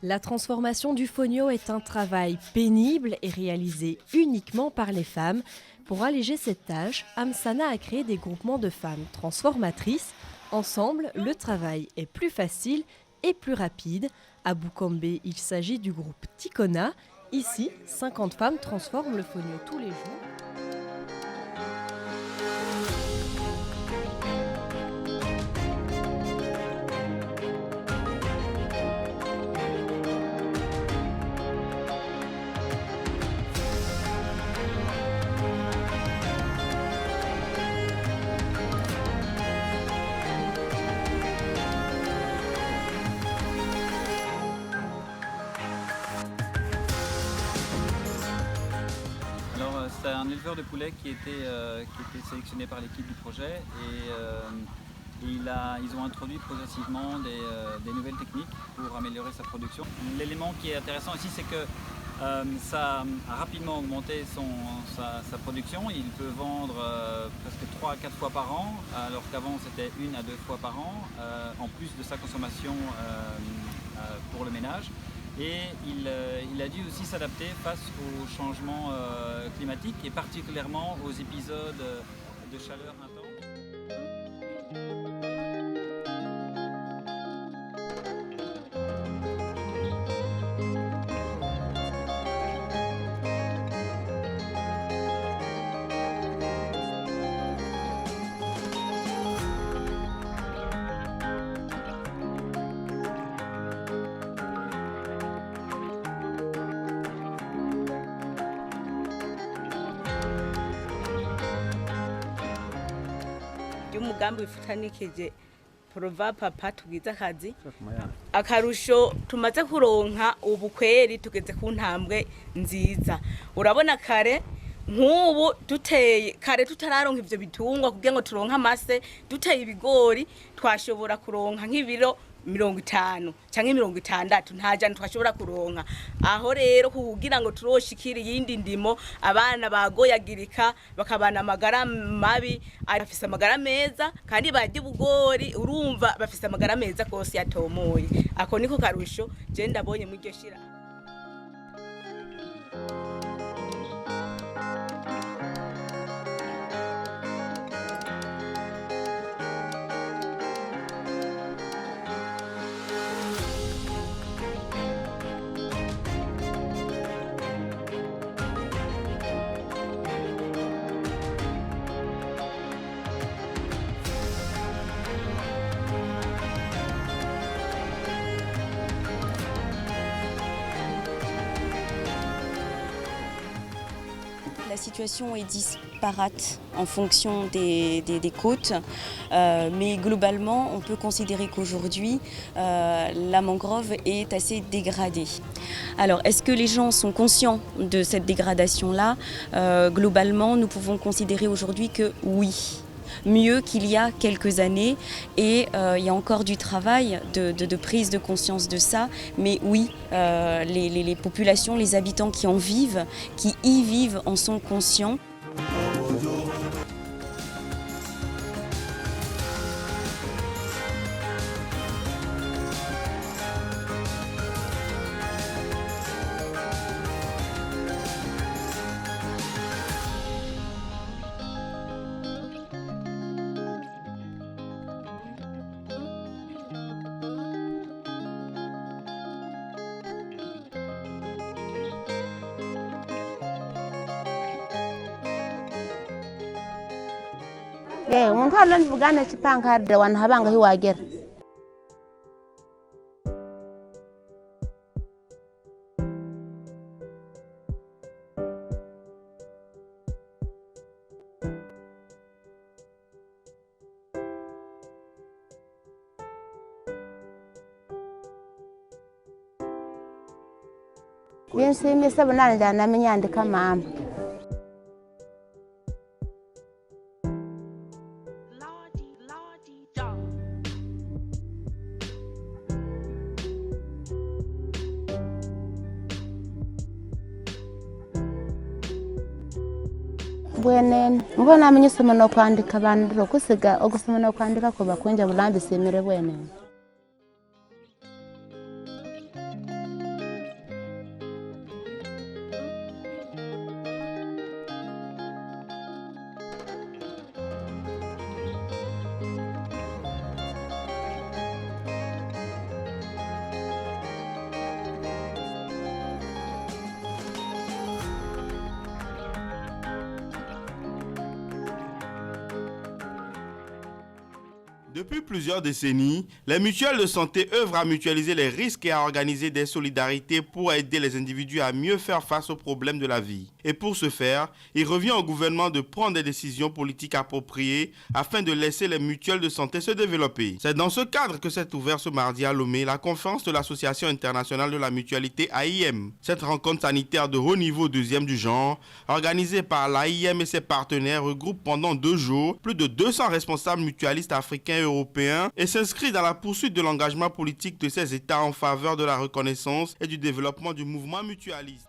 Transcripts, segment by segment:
La transformation du fonio est un travail pénible et réalisé uniquement par les femmes. Pour alléger cette tâche, Amsana a créé des groupements de femmes transformatrices. Ensemble, le travail est plus facile et plus rapide. À Boukombe, il s'agit du groupe Tikona. Ici, 50 femmes transforment le fonio tous les jours. C'est un éleveur de poulets qui était sélectionné par l'équipe du projet et ils ont introduit progressivement des nouvelles techniques pour améliorer sa production. L'élément qui est intéressant ici, c'est que ça a rapidement augmenté sa production. Il peut vendre presque 3 à 4 fois par an, alors qu'avant c'était 1 à 2 fois par an, en plus de sa consommation pour le ménage. Et il a dû aussi s'adapter face aux changements climatiques et particulièrement aux épisodes de chaleur intense. umugambi wifutanikeje Prova Papa tugize akazi akarusho tumaze kuronka ubukweri tugeze ku ntambwe nziza. Urabona kare nk'ubu duteye kare tutararonka ivyo bitungwa kugira ngo turonka amase, duteye ibigori twashobora kuronka nk'ibiro 50 canke 60 nta jana twashobora kuronka. Aho rero kugira ngo turoshikira yindi ndimo abana bagoyagirika bakabana amagara mabi, afise amagara meza kandi barya ubugori, urumva bafise amagara meza kose yatomoye. Ako niko karusho je ndabonye mu iryo shira. La situation est disparate en fonction des côtes, mais globalement, on peut considérer qu'aujourd'hui, la mangrove est assez dégradée. Alors, est-ce que les gens sont conscients de cette dégradation-là? Globalement, nous pouvons considérer aujourd'hui que oui. Mieux qu'il y a quelques années et il y a encore du travail de prise de conscience de ça, mais oui, les populations, les habitants qui y vivent en sont conscients. umuntu alonivugana chipangarde wanhabanga hiwagera binsimisa bunanje namenya ndika mama bwenene mbona amenye isomo no kwandika bandiro kusiga ogusoma no kwandika ko bakunja bulambise imere bwenene. Depuis plusieurs décennies, les mutuelles de santé œuvrent à mutualiser les risques et à organiser des solidarités pour aider les individus à mieux faire face aux problèmes de la vie. Et pour ce faire, il revient au gouvernement de prendre des décisions politiques appropriées afin de laisser les mutuelles de santé se développer. C'est dans ce cadre que s'est ouverte ce mardi à Lomé la conférence de l'Association internationale de la mutualité AIM. Cette rencontre sanitaire de haut niveau deuxième du genre, organisée par l'AIM et ses partenaires, regroupe pendant 2 jours plus de 200 responsables mutualistes africains et européens et s'inscrit dans la poursuite de l'engagement politique de ces États en faveur de la reconnaissance et du développement du mouvement mutualiste.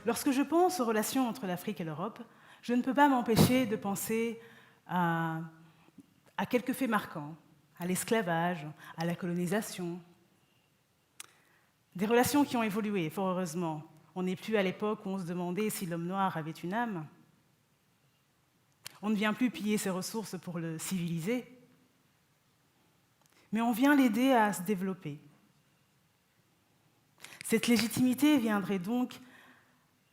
Lorsque je pense aux relations entre l'Afrique et l'Europe, je ne peux pas m'empêcher de penser à quelques faits marquants, à l'esclavage, à la colonisation. Des relations qui ont évolué, fort heureusement. On n'est plus à l'époque où on se demandait si l'homme noir avait une âme. On ne vient plus piller ses ressources pour le civiliser, mais on vient l'aider à se développer. Cette légitimité viendrait donc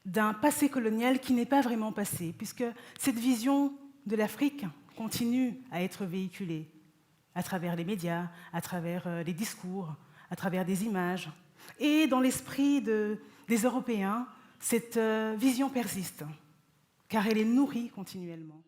d'un passé colonial qui n'est pas vraiment passé, puisque cette vision de l'Afrique continue à être véhiculée à travers les médias, à travers les discours, à travers des images. Et dans l'esprit des Européens, cette vision persiste, car elle est nourrie continuellement.